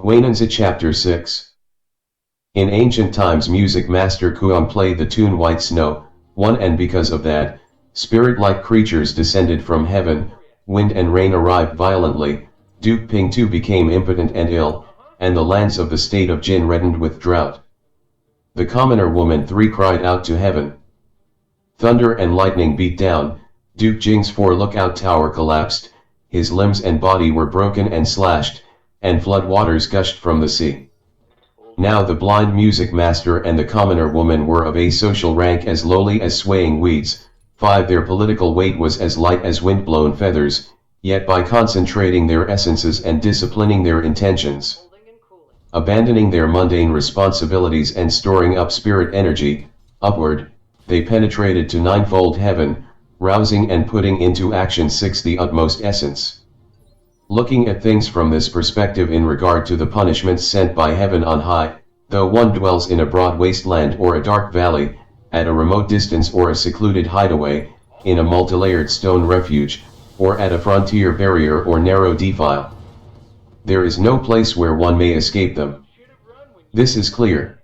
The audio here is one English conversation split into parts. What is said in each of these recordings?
Huainanzi Chapter 6. In ancient times music master Kuang played the tune White Snow, and because of that, spirit-like creatures descended from heaven, wind and rain arrived violently, Duke Ping too became impotent and ill, and the lands of the state of Jin reddened with drought. The commoner woman 3 cried out to heaven. Thunder and lightning beat down, Duke Jing's 4 lookout tower collapsed, his limbs and body were broken and slashed, and flood waters gushed from the sea. Now the blind music master and the commoner woman were of a social rank as lowly as swaying weeds. 5 Their political weight was as light as wind-blown feathers, yet by concentrating their essences and disciplining their intentions, abandoning their mundane responsibilities and storing up spirit energy, upward, they penetrated to ninefold heaven, rousing and putting into action 6 The utmost essence. Looking at things from this perspective in regard to the punishments sent by heaven on high, though one dwells in a broad wasteland or a dark valley, at a remote distance or a secluded hideaway, in a multilayered stone refuge, or at a frontier barrier or narrow defile, there is no place where one may escape them. This is clear.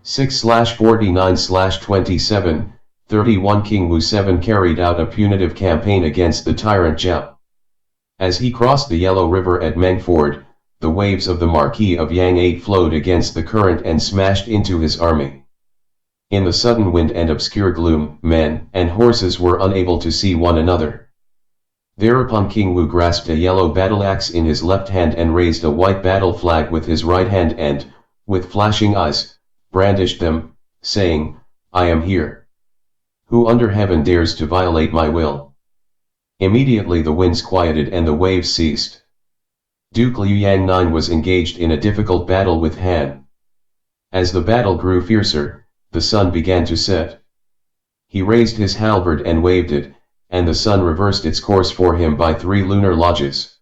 6/49/27, 31 King Wu 7 carried out a punitive campaign against the tyrant Zhao. As he crossed the Yellow River at Mengford, the waves of the Marquis of Yang flowed against the current and smashed into his army. In the sudden wind and obscure gloom, men and horses were unable to see one another. Thereupon King Wu grasped a yellow battle axe in his left hand and raised a white battle flag with his right hand and, with flashing eyes, brandished them, saying, "I am here. Who under heaven dares to violate my will?" Immediately the winds quieted and the waves ceased. Duke Liu An was engaged in a difficult battle with Han. As the battle grew fiercer, the sun began to set. He raised his halberd and waved it, and the sun reversed its course for him by 3 lunar lodges.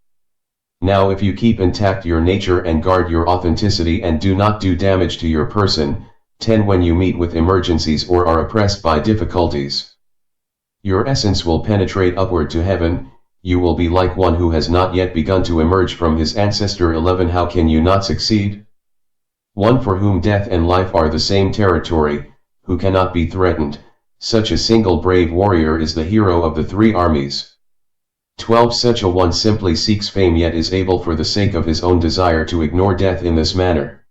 Now if you keep intact your nature and guard your authenticity and do not do damage to your person, 10 When you meet with emergencies or are oppressed by difficulties, your essence will penetrate upward to heaven, you will be like one who has not yet begun to emerge from his ancestor. 11 How can you not succeed? One for whom death and life are the same territory, who cannot be threatened, such a single brave warrior is the hero of the 3 armies. 12 Such a one simply seeks fame yet is able for the sake of his own desire to ignore death in this manner.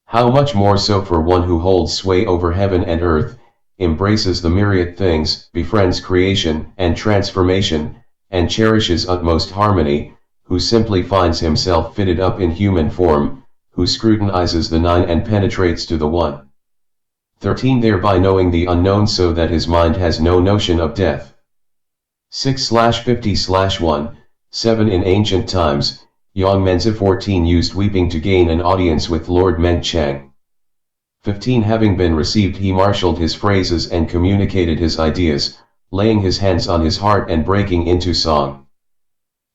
How much more so for one who holds sway over heaven and earth, embraces the myriad things, befriends creation and transformation, and cherishes utmost harmony, who simply finds himself fitted up in human form, who scrutinizes the 9 and penetrates to the 1. 13 Thereby knowing the unknown so that his mind has no notion of death. 6/50/1, 7 In ancient times, Yang Menzi 14 used weeping to gain an audience with Lord Menchang. 15 Having been received he marshaled his phrases and communicated his ideas, laying his hands on his heart and breaking into song.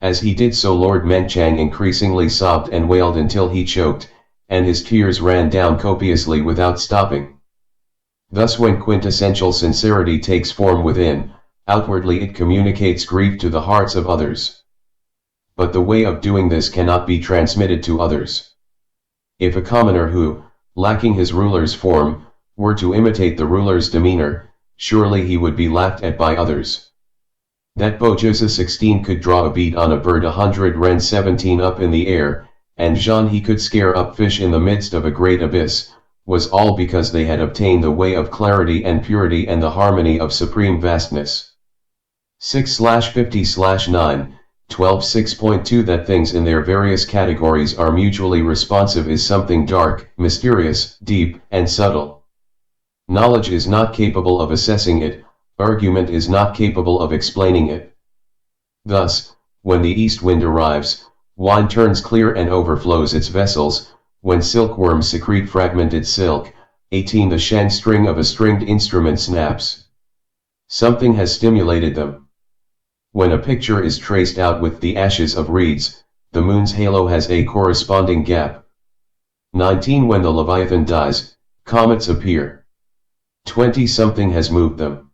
As he did so Lord Menchang increasingly sobbed and wailed until he choked, and his tears ran down copiously without stopping. Thus when quintessential sincerity takes form within, outwardly it communicates grief to the hearts of others. But the way of doing this cannot be transmitted to others. If a commoner who, lacking his ruler's form, were to imitate the ruler's demeanor, surely he would be laughed at by others. That Bojosa 16 could draw a bead on a bird 100 Ren 17 up in the air, and Jean he could scare up fish in the midst of a great abyss, was all because they had obtained the way of clarity and purity and the harmony of supreme vastness. 6/50/9, 12 6.2 That things in their various categories are mutually responsive is something dark, mysterious, deep, and subtle. Knowledge is not capable of assessing it, argument is not capable of explaining it. Thus, when the east wind arrives, wine turns clear and overflows its vessels, when silkworms secrete fragmented silk. 18 The shang string of a stringed instrument snaps. Something has stimulated them. When a picture is traced out with the ashes of reeds, the moon's halo has a corresponding gap. 19 When the Leviathan dies, comets appear. 20 Something has moved them.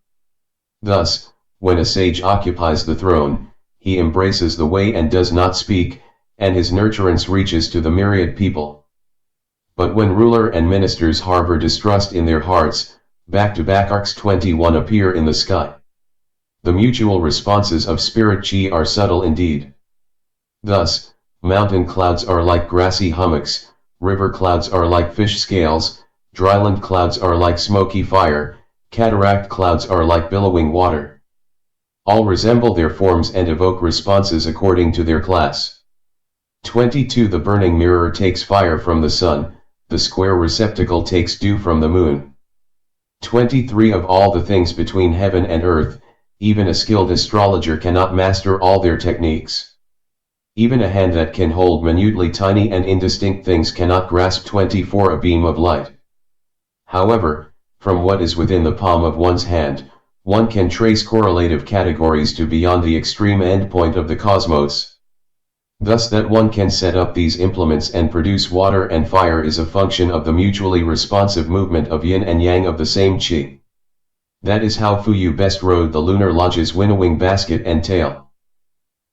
Thus, when a sage occupies the throne, he embraces the way and does not speak, and his nurturance reaches to the myriad people. But when ruler and ministers harbor distrust in their hearts, back-to-back arcs 21 appear in the sky. The mutual responses of spirit chi are subtle indeed. Thus, mountain clouds are like grassy hummocks, river clouds are like fish scales, dryland clouds are like smoky fire, cataract clouds are like billowing water. All resemble their forms and evoke responses according to their class. 22 The burning mirror takes fire from the sun, the square receptacle takes dew from the moon. 23 Of all the things between heaven and earth, even a skilled astrologer cannot master all their techniques. Even a hand that can hold minutely tiny and indistinct things cannot grasp 24 a beam of light. However, from what is within the palm of one's hand, one can trace correlative categories to beyond the extreme endpoint of the cosmos. Thus that one can set up these implements and produce water and fire is a function of the mutually responsive movement of yin and yang of the same qi. That is how Fuyu best rode the lunar lodge's winnowing basket and tail.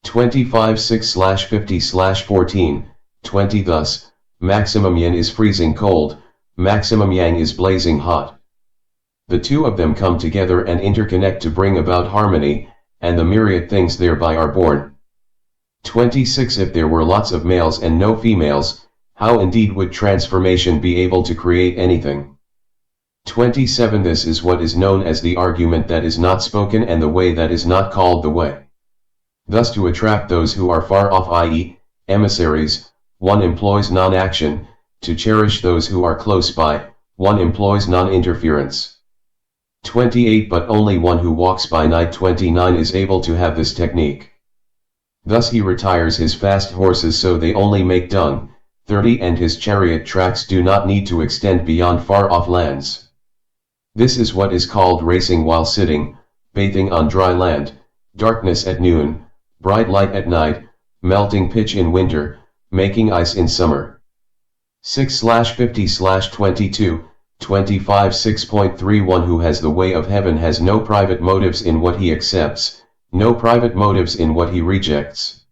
25 6/50/14, 20 Thus, maximum yin is freezing cold, maximum yang is blazing hot. The two of them come together and interconnect to bring about harmony, and the myriad things thereby are born. 26 If there were lots of males and no females, how indeed would transformation be able to create anything? 27 This is what is known as the argument that is not spoken and the way that is not called the way. Thus to attract those who are far off, i.e., emissaries, one employs non-action, to cherish those who are close by, one employs non-interference. 28 But only one who walks by night. 29 Is able to have this technique. Thus he retires his fast horses so they only make dung. 30 And his chariot tracks do not need to extend beyond far-off lands. This is what is called racing while sitting, bathing on dry land, darkness at noon, bright light at night, melting pitch in winter, making ice in summer. 6/50/22, 25 6.31 Who has the way of heaven has no private motives in what he accepts, no private motives in what he rejects.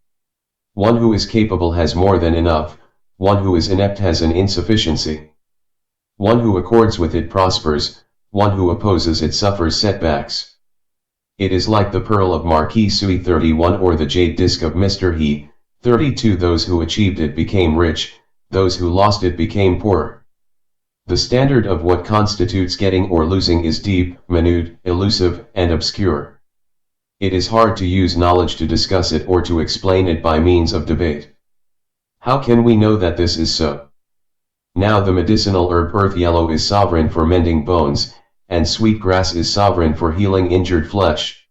One who is capable has more than enough, one who is inept has an insufficiency. One who accords with it prospers, one who opposes it suffers setbacks. It is like the pearl of Marquis Sui 31 or the jade disc of Mr. He, 32 Those who achieved it became rich, those who lost it became poor. The standard of what constitutes getting or losing is deep, minute, elusive, and obscure. It is hard to use knowledge to discuss it or to explain it by means of debate. How can we know that this is so? Now the medicinal herb earth yellow is sovereign for mending bones, and sweet grass is sovereign for healing injured flesh.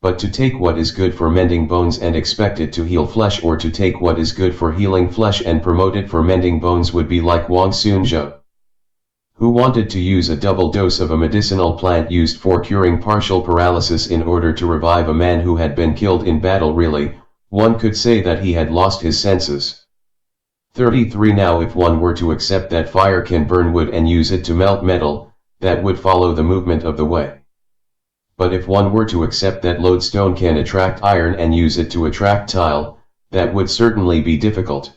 But to take what is good for mending bones and expect it to heal flesh, or to take what is good for healing flesh and promote it for mending bones, would be like Wang Xunzhou, who wanted to use a double dose of a medicinal plant used for curing partial paralysis in order to revive a man who had been killed in battle. Really, one could say that he had lost his senses. 33 Now if one were to accept that fire can burn wood and use it to melt metal, that would follow the movement of the way. But if one were to accept that lodestone can attract iron and use it to attract tile, that would certainly be difficult.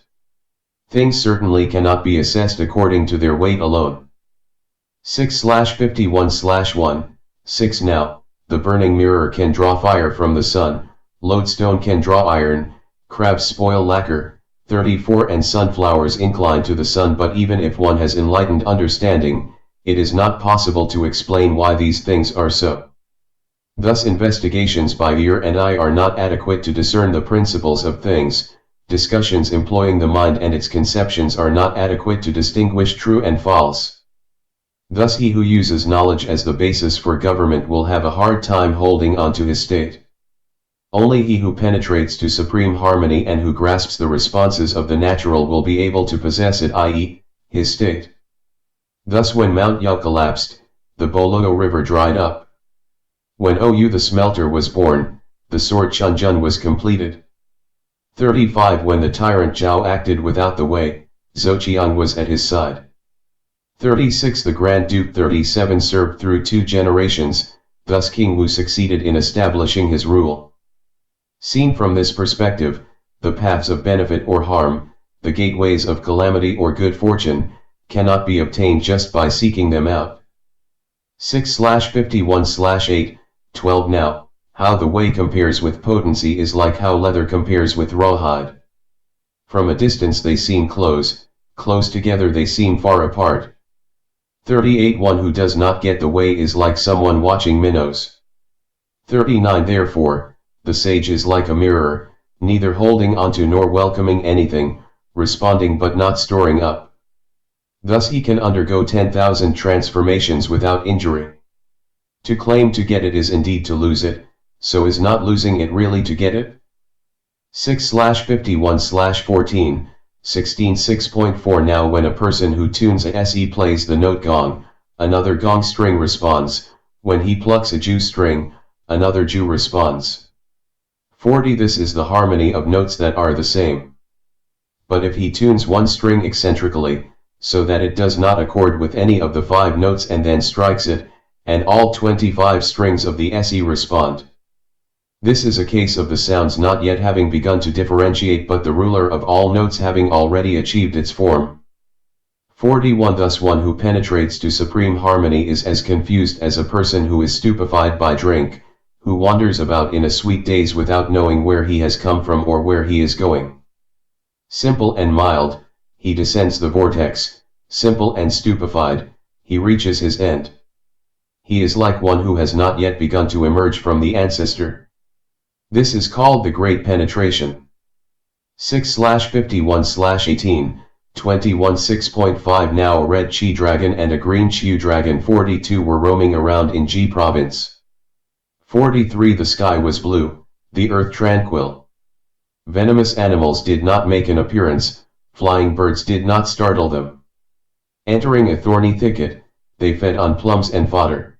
Things certainly cannot be assessed according to their weight alone. 6/51/1, 6 Now, the burning mirror can draw fire from the sun, lodestone can draw iron, crabs spoil lacquer, 34 And sunflowers incline to the sun. But even if one has enlightened understanding, it is not possible to explain why these things are so. Thus investigations by ear and eye are not adequate to discern the principles of things, discussions employing the mind and its conceptions are not adequate to distinguish true and false. Thus he who uses knowledge as the basis for government will have a hard time holding on to his state. Only he who penetrates to supreme harmony and who grasps the responses of the natural will be able to possess it, i.e., his state. Thus when Mount Yao collapsed, the Bologo River dried up. When Ou the smelter was born, the sword Chunjun was completed. 35 When the tyrant Zhao acted without the way, Zouqiang was at his side. 36 The Grand Duke 37 served through 2 generations, thus King Wu succeeded in establishing his rule. Seen from this perspective, the paths of benefit or harm, the gateways of calamity or good fortune, cannot be obtained just by seeking them out. 6/51/8, 12 Now, how the way compares with potency is like how leather compares with rawhide. From a distance they seem close, close together they seem far apart. 38 One who does not get the way is like someone watching minnows. 39 Therefore, the sage is like a mirror, neither holding onto nor welcoming anything, responding but not storing up. Thus he can undergo 10,000 transformations without injury. To claim to get it is indeed to lose it, so is not losing it really to get it? 6/51/14, 16 6.4 Now when a person who tunes a se plays the note gong, another gong string responds, when he plucks a Jew string, another Jew responds. 40 This is the harmony of notes that are the same. But if he tunes one string eccentrically, so that it does not accord with any of the 5 notes and then strikes it, and all 25 strings of the se respond. This is a case of the sounds not yet having begun to differentiate but the ruler of all notes having already achieved its form. 41 Thus one who penetrates to supreme harmony is as confused as a person who is stupefied by drink, who wanders about in a sweet daze without knowing where he has come from or where he is going. Simple and mild, he descends the vortex, simple and stupefied, he reaches his end. He is like one who has not yet begun to emerge from the ancestor. This is called the Great Penetration. 6/51/18, 21 6.5 Now a red Chi dragon and a green Chiu dragon 42 were roaming around in Ji province. 43 The sky was blue, the earth tranquil. Venomous animals did not make an appearance, flying birds did not startle them. Entering a thorny thicket, they fed on plums and fodder.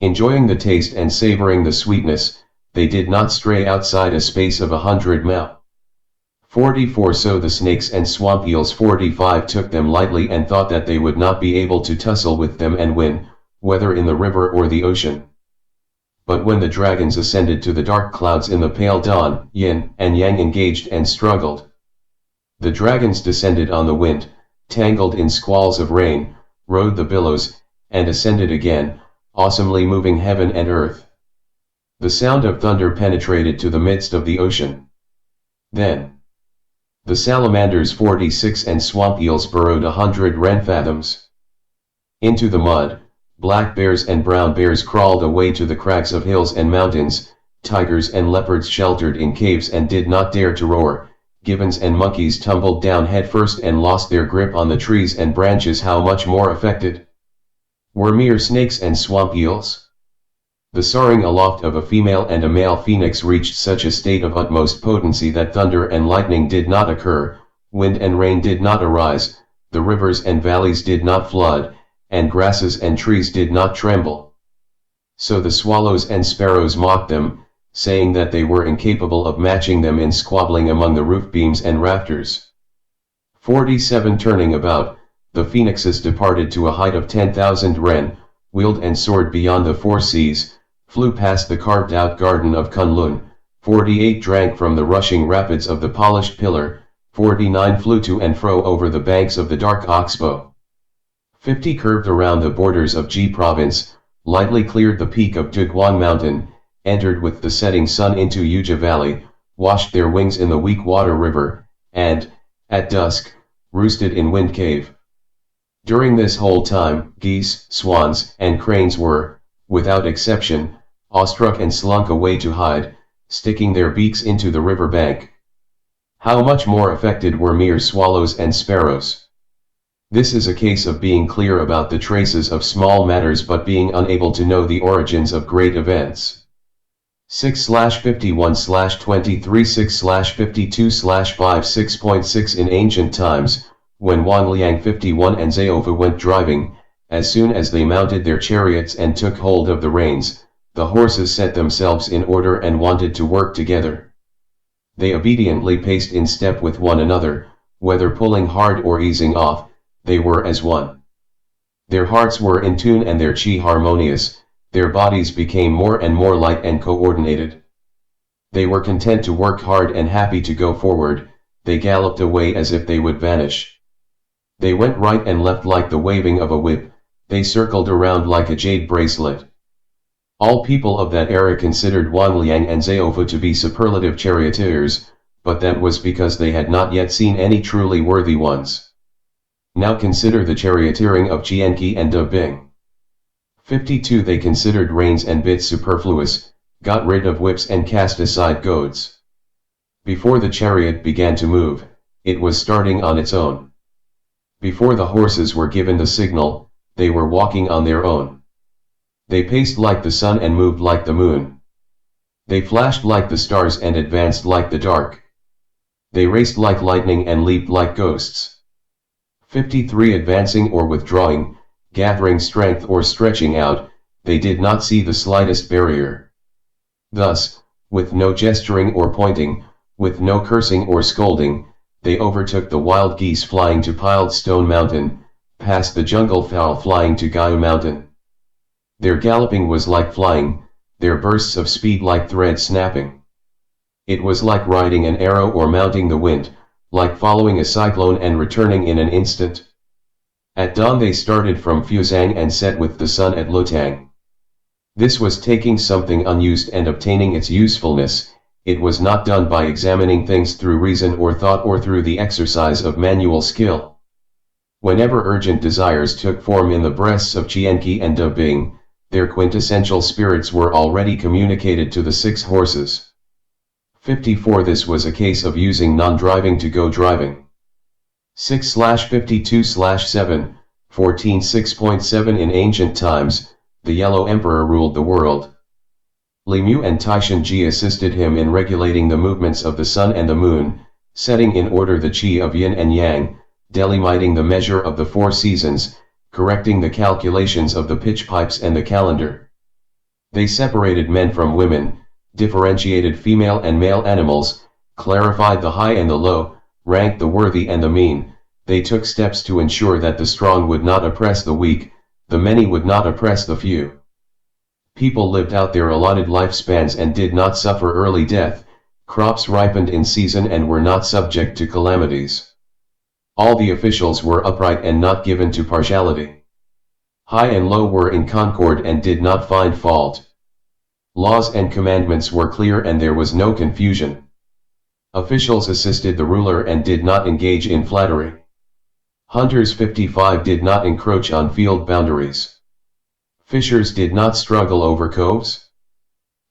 Enjoying the taste and savoring the sweetness, they did not stray outside a space of 100 mao. 44 So the snakes and swamp eels 45 took them lightly and thought that they would not be able to tussle with them and win, whether in the river or the ocean. But when the dragons ascended to the dark clouds in the pale dawn, yin and yang engaged and struggled. The dragons descended on the wind, tangled in squalls of rain, rode the billows, and ascended again, awesomely moving heaven and earth. The sound of thunder penetrated to the midst of the ocean. Then the salamanders 46 and swamp eels burrowed 100 ren fathoms into the mud. Black bears and brown bears crawled away to the crags of hills and mountains, tigers and leopards sheltered in caves and did not dare to roar, gibbons and monkeys tumbled down headfirst and lost their grip on the trees and branches. How much more affected were mere snakes and swamp eels? The soaring aloft of a female and a male phoenix reached such a state of utmost potency that thunder and lightning did not occur, wind and rain did not arise, the rivers and valleys did not flood, and grasses and trees did not tremble. So the swallows and sparrows mocked them, saying that they were incapable of matching them in squabbling among the roof beams and rafters. 47 Turning about, the phoenixes departed to a height of 10,000 ren, wheeled and soared beyond the 4 seas, flew past the carved-out garden of Kunlun. 48 Drank from the rushing rapids of the polished pillar. 49 Flew to and fro over the banks of the dark oxbow. 50 Curved around the borders of Ji province, lightly cleared the peak of Duguan mountain, entered with the setting sun into Yuja valley, washed their wings in the weak water river, and, at dusk, roosted in Wind Cave. During this whole time, geese, swans, and cranes were, without exception, awestruck and slunk away to hide, sticking their beaks into the river bank. How much more affected were mere swallows and sparrows. This is a case of being clear about the traces of small matters but being unable to know the origins of great events. 6/51/23 6/52/5 6.6 In ancient times, when Wang Liang 51 and Zhaofu went driving, as soon as they mounted their chariots and took hold of the reins, the horses set themselves in order and wanted to work together. They obediently paced in step with one another, whether pulling hard or easing off, they were as one. Their hearts were in tune and their chi harmonious, their bodies became more and more light and coordinated. They were content to work hard and happy to go forward. They galloped away as if they would vanish. They went right and left like the waving of a whip, they circled around like a jade bracelet. All people of that era considered Wang Liang and Zhaofu to be superlative charioteers, but that was because they had not yet seen any truly worthy ones. Now consider the charioteering of Qianqi and De Bing. 52 They considered reins and bits superfluous, got rid of whips and cast aside goads. Before the chariot began to move, it was starting on its own. Before the horses were given the signal, they were walking on their own. They paced like the sun and moved like the moon. They flashed like the stars and advanced like the dark. They raced like lightning and leaped like ghosts. 53 Advancing or withdrawing, gathering strength or stretching out, they did not see the slightest barrier. Thus, with no gesturing or pointing, with no cursing or scolding, they overtook the wild geese flying to Piled Stone Mountain, past the jungle fowl flying to Gaiu Mountain. Their galloping was like flying, their bursts of speed like thread snapping. It was like riding an arrow or mounting the wind, like following a cyclone and returning in an instant. At dawn they started from Fuzhang and set with the sun at Lutang. This was taking something unused and obtaining its usefulness. It was not done by examining things through reason or thought or through the exercise of manual skill. Whenever urgent desires took form in the breasts of Qianqi and De Bing, their quintessential spirits were already communicated to the 6 horses. 54 This was a case of using non-driving to go driving. 6/52/7, 14:6.7 In ancient times, the Yellow Emperor ruled the world. Liu An and Taishanji assisted him in regulating the movements of the sun and the moon, setting in order the qi of yin and yang, delimiting the measure of the 4 seasons, correcting the calculations of the pitch pipes and the calendar. They separated men from women, differentiated female and male animals, clarified the high and the low, ranked the worthy and the mean. They took steps to ensure that the strong would not oppress the weak, the many would not oppress the few. People lived out their allotted lifespans and did not suffer early death, crops ripened in season and were not subject to calamities. All the officials were upright and not given to partiality. High and low were in concord and did not find fault. Laws and commandments were clear and there was no confusion. Officials assisted the ruler and did not engage in flattery. Hunters 55 did not encroach on field boundaries. Fishers did not struggle over coves.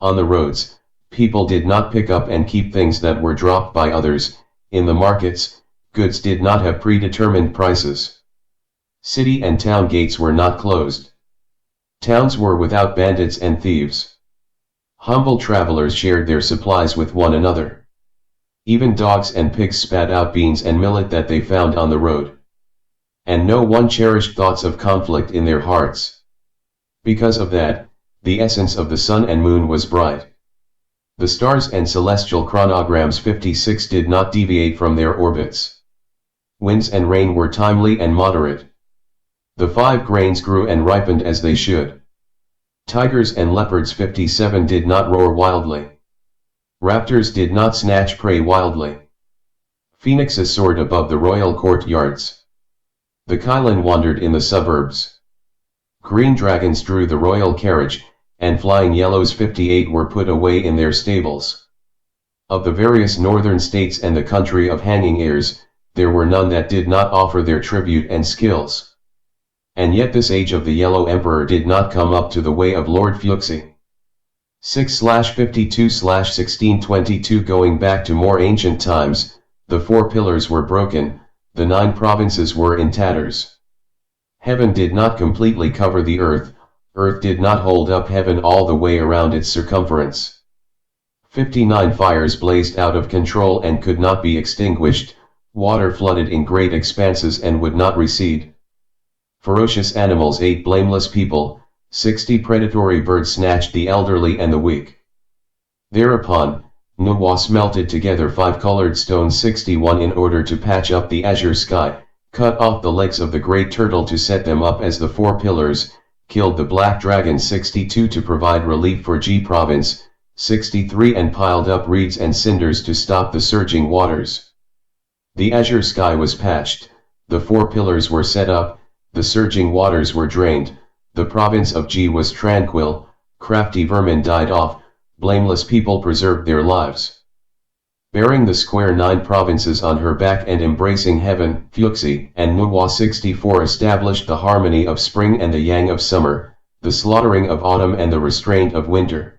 On the roads, people did not pick up and keep things that were dropped by others. In the markets, goods did not have predetermined prices. City and town gates were not closed. Towns were without bandits and thieves. Humble travelers shared their supplies with one another. Even dogs and pigs spat out beans and millet that they found on the road. And no one cherished thoughts of conflict in their hearts. Because of that, the essence of the sun and moon was bright. The stars and celestial chronograms 56 did not deviate from their orbits. Winds and rain were timely and moderate. The 5 grains grew and ripened as they should. Tigers and leopards 57 did not roar wildly. Raptors did not snatch prey wildly. Phoenixes soared above the royal courtyards. The Kailan wandered in the suburbs. Green dragons drew the royal carriage, and flying yellows 58 were put away in their stables. Of the various northern states and the country of hanging ears, there were none that did not offer their tribute and skills. And yet this age of the Yellow Emperor did not come up to the way of Lord Fuxi. 6/52/1622 Going back to more ancient times, the 4 pillars were broken, the 9 provinces were in tatters. Heaven did not completely cover the earth did not hold up heaven all the way around its circumference. 59 Fires blazed out of control and could not be extinguished, water flooded in great expanses and would not recede. Ferocious animals ate blameless people, 60 predatory birds snatched the elderly and the weak. Thereupon, Nuwa smelted together 5 colored stones 61 in order to patch up the azure sky, cut off the legs of the great turtle to set them up as the 4 pillars, killed the black dragon 62 to provide relief for G province, 63 and piled up reeds and cinders to stop the surging waters. The azure sky was patched, the 4 pillars were set up, the surging waters were drained, the province of Ji was tranquil, crafty vermin died off, blameless people preserved their lives. Bearing the square 9 provinces on her back and embracing heaven, Fuxi and Nuwa 64 established the harmony of spring and the yang of summer, the slaughtering of autumn and the restraint of winter.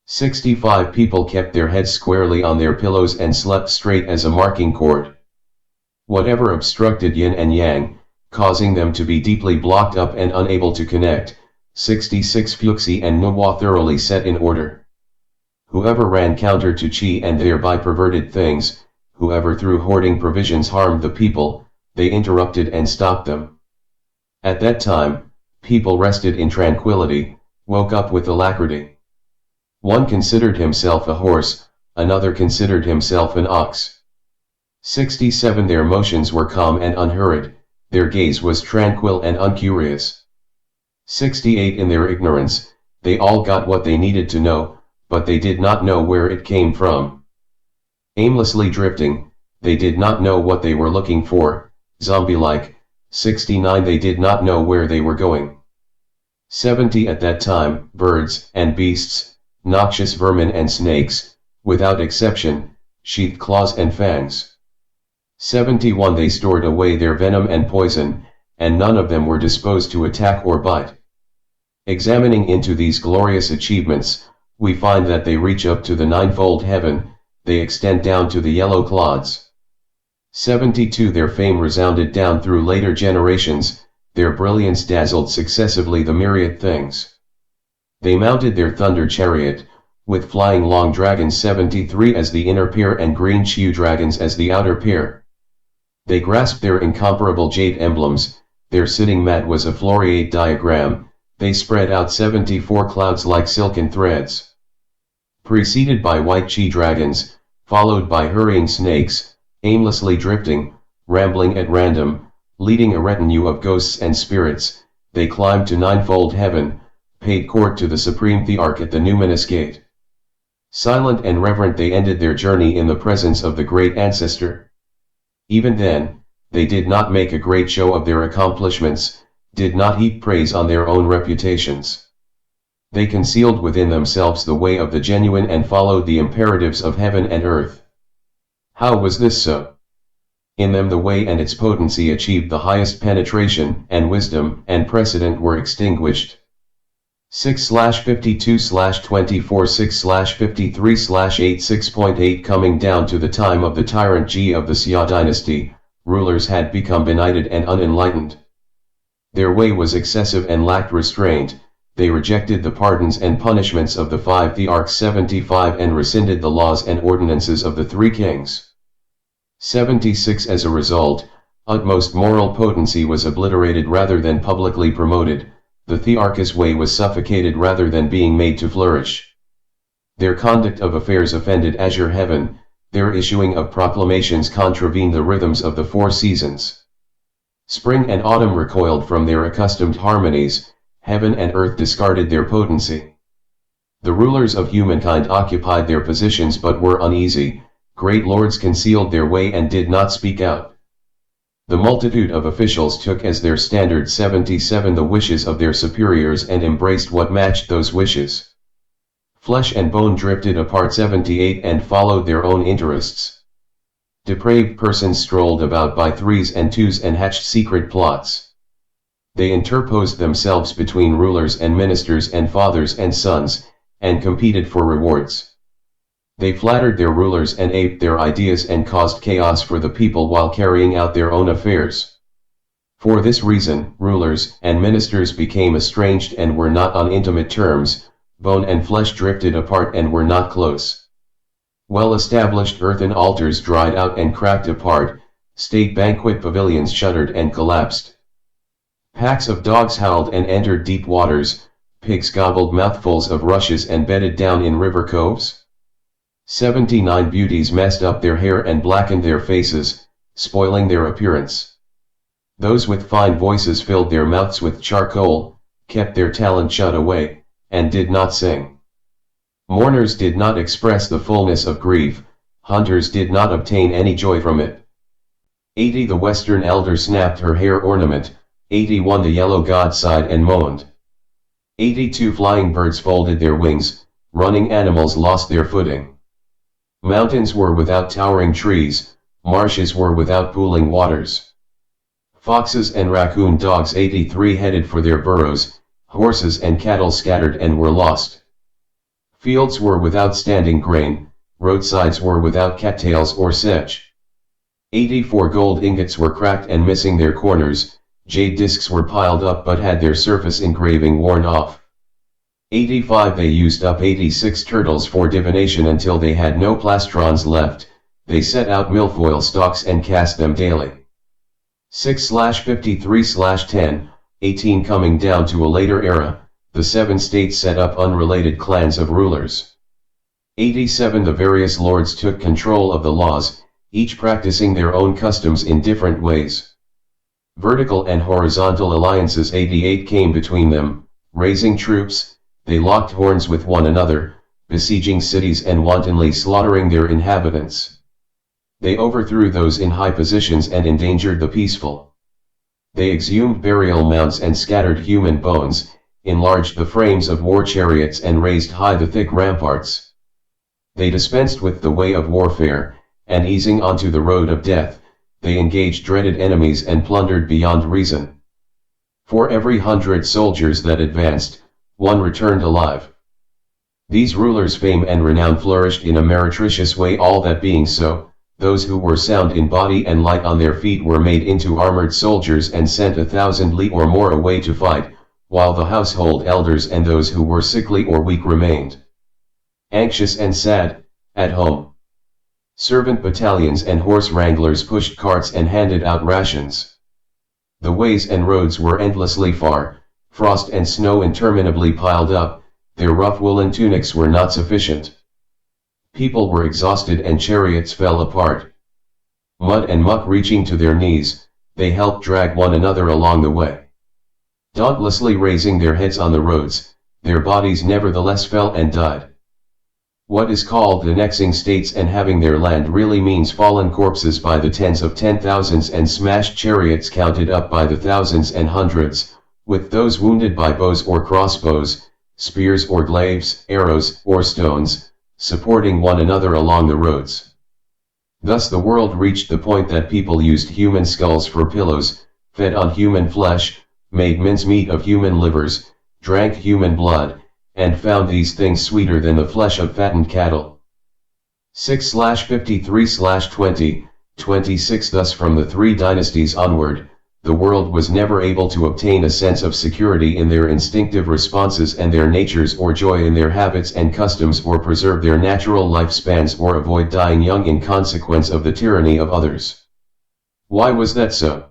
65 people kept their heads squarely on their pillows and slept straight as a marking cord. Whatever obstructed yin and yang, causing them to be deeply blocked up and unable to connect, 66 Fuxi and Nuwa thoroughly set in order. Whoever ran counter to Qi and thereby perverted things, whoever through hoarding provisions harmed the people, they interrupted and stopped them. At that time, people rested in tranquility, woke up with alacrity. One considered himself a horse, another considered himself an ox. 67 Their motions were calm and unhurried, their gaze was tranquil and uncurious. 68 In their ignorance, they all got what they needed to know, but they did not know where it came from. Aimlessly drifting, they did not know what they were looking for, zombie-like. 69 They did not know where they were going. 70 At that time, birds and beasts, noxious vermin and snakes, without exception, sheathed claws and fangs. 71 They stored away their venom and poison, and none of them were disposed to attack or bite. Examining into these glorious achievements, we find that they reach up to the ninefold heaven, they extend down to the yellow clods. 72 Their fame resounded down through later generations, their brilliance dazzled successively the myriad things. They mounted their thunder chariot, with flying long dragons 73 as the inner pair and green Qiu dragons as the outer pair. They grasped their incomparable jade emblems, their sitting mat was a floriate diagram, they spread out 74 clouds like silken threads. Preceded by white Qi dragons, followed by hurrying snakes, aimlessly drifting, rambling at random, leading a retinue of ghosts and spirits, they climbed to ninefold heaven, paid court to the supreme thearch at the numinous gate. Silent and reverent they ended their journey in the presence of the great ancestor. Even then, they did not make a great show of their accomplishments, did not heap praise on their own reputations. They concealed within themselves the way of the genuine and followed the imperatives of heaven and earth. How was this so? In them the way and its potency achieved the highest penetration, and wisdom and precedent were extinguished. 6/52/24 6/53/8 6.8 Coming down to the time of the tyrant Ji of the Xia dynasty, rulers had become benighted and unenlightened. Their way was excessive and lacked restraint. They rejected the pardons and punishments of the 5 thearchs 75 and rescinded the laws and ordinances of the 3 kings. 76 As a result, utmost moral potency was obliterated rather than publicly promoted, the thearch's way was suffocated rather than being made to flourish. Their conduct of affairs offended azure heaven, their issuing of proclamations contravened the rhythms of the 4 seasons. Spring and autumn recoiled from their accustomed harmonies, heaven and earth discarded their potency. The rulers of humankind occupied their positions but were uneasy, great lords concealed their way and did not speak out. The multitude of officials took as their standard 77 the wishes of their superiors and embraced what matched those wishes. Flesh and bone drifted apart 78 and followed their own interests. Depraved persons strolled about by 3s and 2s and hatched secret plots. They interposed themselves between rulers and ministers and fathers and sons, and competed for rewards. They flattered their rulers and aped their ideas and caused chaos for the people while carrying out their own affairs. For this reason, rulers and ministers became estranged and were not on intimate terms, bone and flesh drifted apart and were not close. Well-established earthen altars dried out and cracked apart, state banquet pavilions shuddered and collapsed. Packs of dogs howled and entered deep waters, pigs gobbled mouthfuls of rushes and bedded down in river coves. 79 beauties messed up their hair and blackened their faces, spoiling their appearance. Those with fine voices filled their mouths with charcoal, kept their talent shut away, and did not sing. Mourners did not express the fullness of grief, hunters did not obtain any joy from it. 80 The Western elder snapped her hair ornament, 81 The yellow god sighed and moaned. 82 Flying birds folded their wings, running animals lost their footing. Mountains were without towering trees, marshes were without pooling waters. Foxes and raccoon dogs 83 headed for their burrows, horses and cattle scattered and were lost. Fields were without standing grain, roadsides were without cattails or sedge. 84 Gold ingots were cracked and missing their corners, jade discs were piled up but had their surface engraving worn off. 85 They used up 86 turtles for divination until they had no plastrons left, they set out milfoil stalks and cast them daily. 6/53/10, 18 Coming down to a later era, the 7 states set up unrelated clans of rulers. 87 The various lords took control of the laws, each practicing their own customs in different ways. Vertical and horizontal alliances 88 came between them, raising troops, they locked horns with one another, besieging cities and wantonly slaughtering their inhabitants. They overthrew those in high positions and endangered the peaceful. They exhumed burial mounds and scattered human bones, enlarged the frames of war chariots and raised high the thick ramparts. They dispensed with the way of warfare, and easing onto the road of death, they engaged dreaded enemies and plundered beyond reason. For every 100 soldiers that advanced, one returned alive. These rulers' fame and renown flourished in a meretricious way, all that being so, those who were sound in body and light on their feet were made into armored soldiers and sent 1,000 li or more away to fight, while the household elders and those who were sickly or weak remained anxious and sad, at home. Servant battalions and horse wranglers pushed carts and handed out rations. The ways and roads were endlessly far, frost and snow interminably piled up, their rough woolen tunics were not sufficient. People were exhausted and chariots fell apart. Mud and muck reaching to their knees, they helped drag one another along the way. Dauntlessly raising their heads on the roads, their bodies nevertheless fell and died. What is called annexing states and having their land really means fallen corpses by the tens of 10,000s and smashed chariots counted up by the thousands and hundreds, with those wounded by bows or crossbows, spears or glaives, arrows or stones, supporting one another along the roads. Thus the world reached the point that people used human skulls for pillows, fed on human flesh, made mincemeat of human livers, drank human blood, and found these things sweeter than the flesh of fattened cattle. 6/53/20, 26 Thus from the 3 dynasties onward, the world was never able to obtain a sense of security in their instinctive responses and their natures, or joy in their habits and customs, or preserve their natural lifespans, or avoid dying young in consequence of the tyranny of others. Why was that so?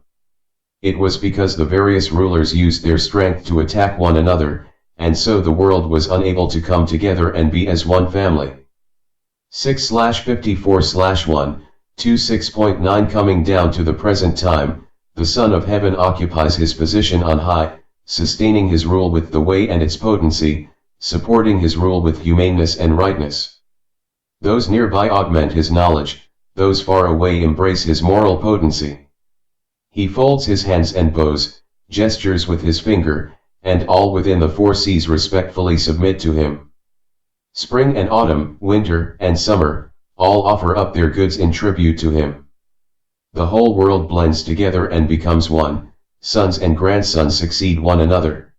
It was because the various rulers used their strength to attack one another, and so the world was unable to come together and be as one family. 6/54/1, 26.9 Coming down to the present time, the Son of Heaven occupies his position on high, sustaining his rule with the way and its potency, supporting his rule with humaneness and rightness. Those nearby augment his knowledge, those far away embrace his moral potency. He folds his hands and bows, gestures with his finger, and all within the 4 seas respectfully submit to him. Spring and autumn, winter and summer, all offer up their goods in tribute to him. The whole world blends together and becomes one, sons and grandsons succeed one another.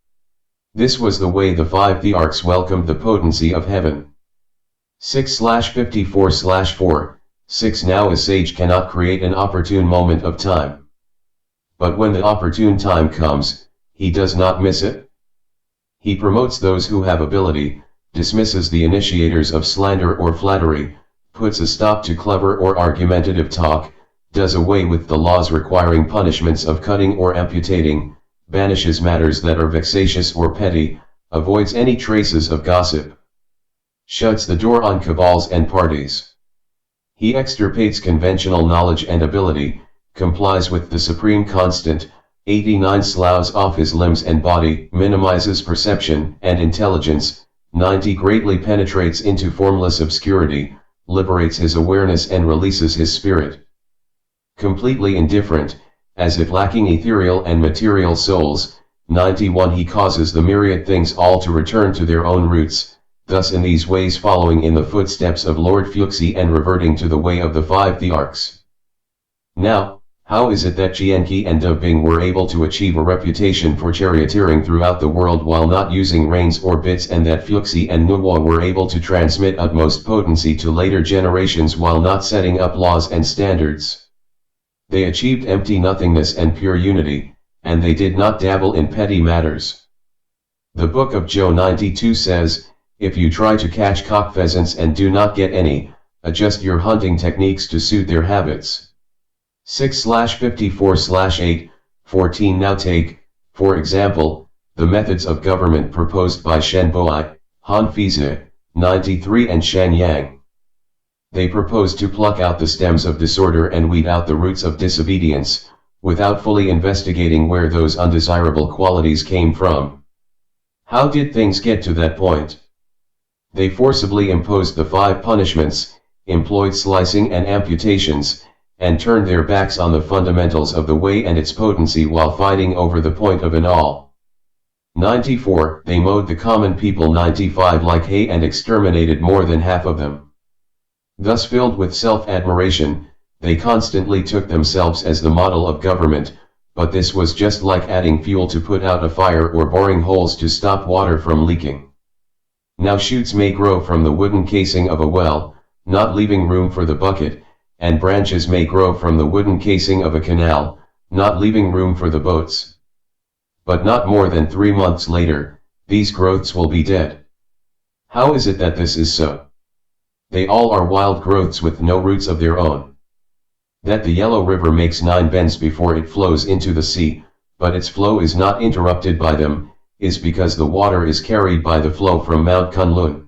This was the way the 5 thearchs welcomed the potency of heaven. 6/54/4, 6 Now a sage cannot create an opportune moment of time. But when the opportune time comes, he does not miss it. He promotes those who have ability, dismisses the initiators of slander or flattery, puts a stop to clever or argumentative talk, does away with the laws requiring punishments of cutting or amputating, banishes matters that are vexatious or petty, avoids any traces of gossip, shuts the door on cabals and parties. He extirpates conventional knowledge and ability, complies with the supreme constant, 89 Sloughs off his limbs and body, minimizes perception and intelligence, 90 greatly penetrates into formless obscurity, liberates his awareness and releases his spirit. Completely indifferent, as if lacking ethereal and material souls, 91 he causes the myriad things all to return to their own roots, thus in these ways following in the footsteps of Lord Fuxi and reverting to the way of the five thearchs. Now, how is it that Jianqi and De Bing were able to achieve a reputation for charioteering throughout the world while not using reins or bits, and that Fuxi and Nuwa were able to transmit utmost potency to later generations while not setting up laws and standards? They achieved empty nothingness and pure unity, and they did not dabble in petty matters. The Book of Zhou 92 says, if you try to catch cock pheasants and do not get any, adjust your hunting techniques to suit their habits. 6/54/8, 14. Now take, for example, the methods of government proposed by Shen Boai, Han Fizi, 93 and Shen Yang. They propose to pluck out the stems of disorder and weed out the roots of disobedience, without fully investigating where those undesirable qualities came from. How did things get to that point? They forcibly imposed the 5 punishments, employed slicing and amputations, and turned their backs on the fundamentals of the way and its potency while fighting over the point of an all. 94. They mowed the common people 95 like hay and exterminated more than half of them. Thus filled with self-admiration, they constantly took themselves as the model of government, but this was just like adding fuel to put out a fire or boring holes to stop water from leaking. Now shoots may grow from the wooden casing of a well, not leaving room for the bucket, and branches may grow from the wooden casing of a canal, not leaving room for the boats. But not more than 3 months later, these growths will be dead. How is it that this is so? They all are wild growths with no roots of their own. That the Yellow River makes 9 bends before it flows into the sea, but its flow is not interrupted by them, is because the water is carried by the flow from Mount Kunlun.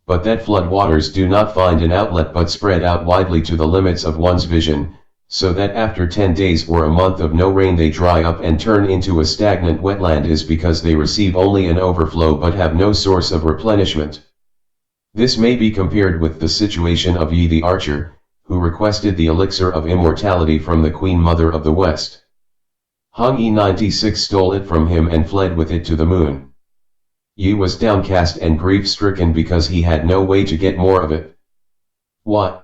But that flood waters do not find an outlet but spread out widely to the limits of one's vision, so that after 10 days or a month of no rain they dry up and turn into a stagnant wetland, is because they receive only an overflow but have no source of replenishment. This may be compared with the situation of Yi the archer, who requested the elixir of immortality from the Queen Mother of the West. Hung Yi 96 stole it from him and fled with it to the moon. Yi was downcast and grief-stricken because he had no way to get more of it. Why?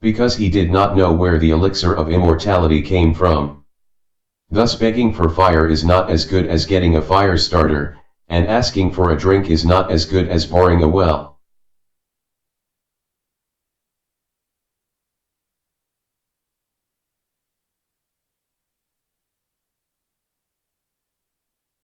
Because he did not know where the elixir of immortality came from. Thus begging for fire is not as good as getting a fire starter, and asking for a drink is not as good as boring a well.